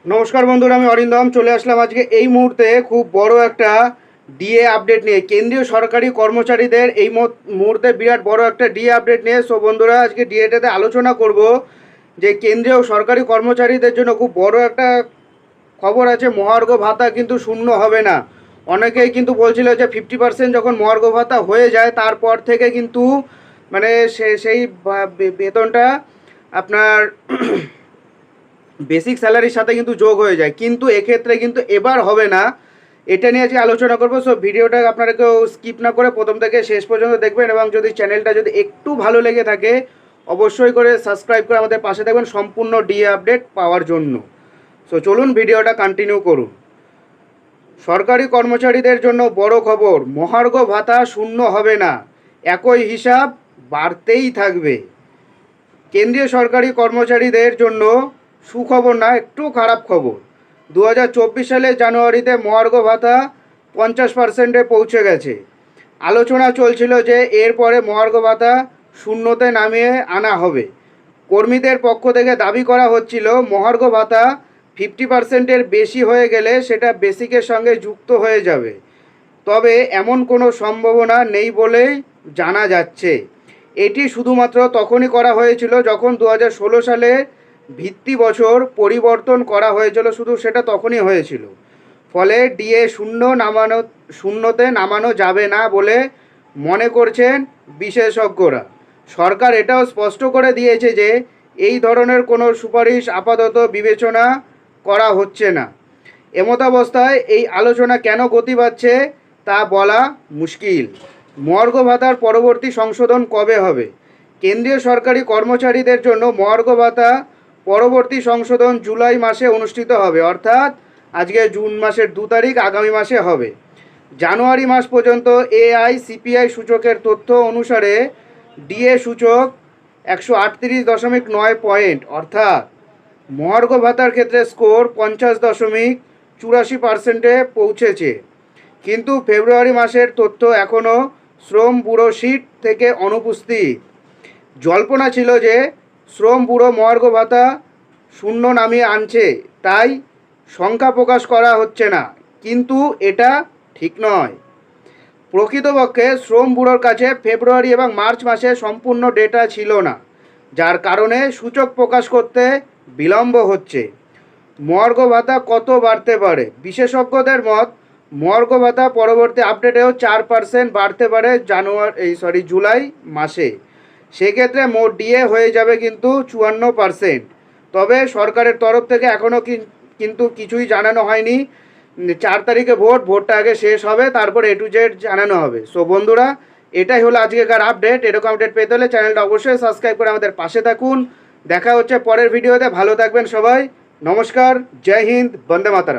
নমস্কার বন্ধুরা, আমি অরিন্দম চলে আসলাম আজকে এই মুহূর্তে খুব বড় একটা ডিএ আপডেট নিয়ে। কেন্দ্রীয় সরকারি কর্মচারীদের এই মুহূর্তে বিরাট বড় একটা ডিএ আপডেট নিয়ে। সো বন্ধুরা, আজকে ডিএটাতে আলোচনা করব যে কেন্দ্রীয় সরকারি কর্মচারীদের জন্য খুব বড় একটা খবর আছে। মহার্ঘ ভাতা কিন্তু শূন্য হবে না। অনেকেই কিন্তু বলছিল যে 50% যখন মহার্ঘ ভাতা হয়ে যায় তারপর থেকে কিন্তু মানে সেই বেতনটা আপনার বেসিক স্যালারির সাথে কিন্তু যোগ হয়ে যায়, কিন্তু এক্ষেত্রে কিন্তু এবার হবে না। এটা নিয়ে আজকে আলোচনা করবো। সো ভিডিওটা আপনারা কেউ স্কিপ না করে প্রথম থেকে শেষ পর্যন্ত দেখবেন, এবং যদি চ্যানেলটা যদি একটু ভালো লেগে থাকে অবশ্যই করে সাবস্ক্রাইব করে আমাদের পাশে থাকবেন সম্পূর্ণ ডিএ আপডেট পাওয়ার জন্য। সো চলুন ভিডিওটা কন্টিনিউ করুন। সরকারি কর্মচারীদের জন্য বড় খবর, মহার্ঘ ভাতা শূন্য হবে না, একই হিসাব বাড়তেই থাকবে। কেন্দ্রীয় সরকারি কর্মচারীদের জন্য সুখবর না, একটু খারাপ খবর। 2024 সালের জানুয়ারিতে মহার্ঘ ভাতা 50%-এ পৌঁছে গেছে। আলোচনা চলছিল যে এরপরে মহার্ঘ ভাতা শূন্যতে নামিয়ে আনা হবে। কর্মীদের পক্ষ থেকে দাবি করা হচ্ছিল মহার্ঘ ভাতা 50%-এর বেশি হয়ে গেলে সেটা বেসিকের সঙ্গে যুক্ত হয়ে যাবে। তবে এমন কোনো সম্ভাবনা নেই বলেই জানা যাচ্ছে। এটি শুধুমাত্র তখনই করা হয়েছিল যখন 2016 সালে ভিত্তি বছর পরিবর্তন করা হয়েছিল, শুধু সেটা তখনই হয়েছিল। ফলে ডিএ শূন্যতে নামানো যাবে না বলে মনে করছেন বিশেষজ্ঞরা। সরকার এটাও স্পষ্ট করে দিয়েছে যে এই ধরনের কোনো সুপারিশ আপাতত বিবেচনা করা হচ্ছে না। এমতাবস্থায় এই আলোচনা কেন গতি পাচ্ছে তা বলা মুশকিল। মহার্ঘ ভাতার পরবর্তী সংশোধন কবে হবে? কেন্দ্রীয় সরকারি কর্মচারীদের জন্য মহার্ঘ ভাতা পরবর্তী সংশোধন জুলাই মাসে অনুষ্ঠিত হবে, অর্থাৎ আজকে জুন মাসের 2 তারিখ, আগামী মাসে হবে। জানুয়ারি মাস পর্যন্ত এআইসিপিআই সূচকের তথ্য অনুসারে ডিএ সূচক 138.9 পয়েন্ট, অর্থাৎ মহার্ঘ ভাতার ক্ষেত্রে স্কোর 50.84%-এ পৌঁছেছে। কিন্তু ফেব্রুয়ারি মাসের তথ্য এখনও শ্রম ব্যুরো শিট থেকে অনুপস্থিত। জল্পনা ছিল যে শ্রম ব্যুরো মহার্ঘ ভাতা শূন্য নামিয়ে আনছে, তাই সংখ্যা প্রকাশ করা হচ্ছে না, কিন্তু এটা ঠিক নয়। প্রকৃতপক্ষে শ্রম ব্যুরোর কাছে ফেব্রুয়ারি এবং মার্চ মাসে সম্পূর্ণ ডেটা ছিল না, যার কারণে সূচক প্রকাশ করতে বিলম্ব হচ্ছে। মহার্ঘ ভাতা কত বাড়তে পারে? বিশেষজ্ঞদের মত, মহার্ঘ ভাতা পরবর্তী আপডেটেও 4% বাড়তে পারে জুলাই মাসে। সেক্ষেত্রে মোট ডিএ হয়ে যাবে কিন্তু 54%। তবে সরকারের তরফ থেকে এখনও কিন্তু কিছুই জানানো হয়নি। 4 তারিখে ভোটটা আগে শেষ হবে, তারপর A to Z জানানো হবে। সো বন্ধুরা, এটাই হলো আজকেকার আপডেট। এরকম আপডেট পেতে হলে চ্যানেলটা অবশ্যই সাবস্ক্রাইব করে আমাদের পাশে থাকুন। দেখা হচ্ছে পরের ভিডিওতে। ভালো থাকবেন সবাই। নমস্কার, জয় হিন্দ, বন্দে মাতরম।